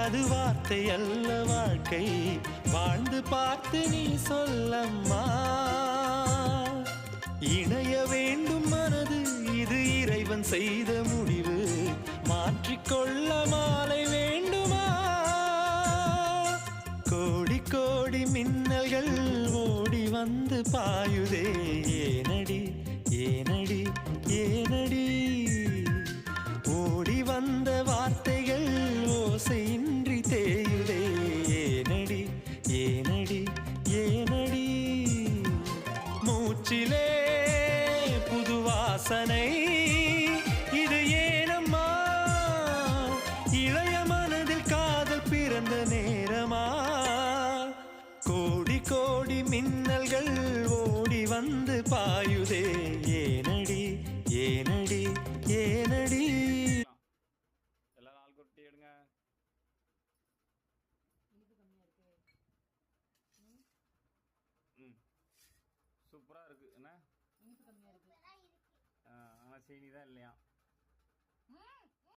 அது வார்த்தை அல்ல வாழ்க்கை, வாழ்ந்து பார்த்து நீ சொல்லம்மா. இணைய வேண்டும் மனது, இது இறைவன் செய்த முடிவு, மாற்றிக்கொள்ள மாலை வேண்டுமா? கோடி கோடி மின்னல்கள் ஓடி வந்து பாயுதே, ஏனடி ஏனடி ஏனடி? ஓடி வந்த வார்த்தைகள் ஓசையின்றி தேயுதே, ஏனடி ஏனடி ஏனடி? மூச்சிலே புது வாசனை, இது ஏனம்மா? இளைய மனதில் காதல் பிறந்த நேரமா? கோடி கோடி மின்னல்கள் ஓடி வந்து பாயுதே, ஏனடி ஏனடி ஏனடி? எல்லாரும் ஆள் கொட்டி எடுங்க. சூப்பரா இருக்கு என்ன? ஆனால் சீனி தான் இல்லையா?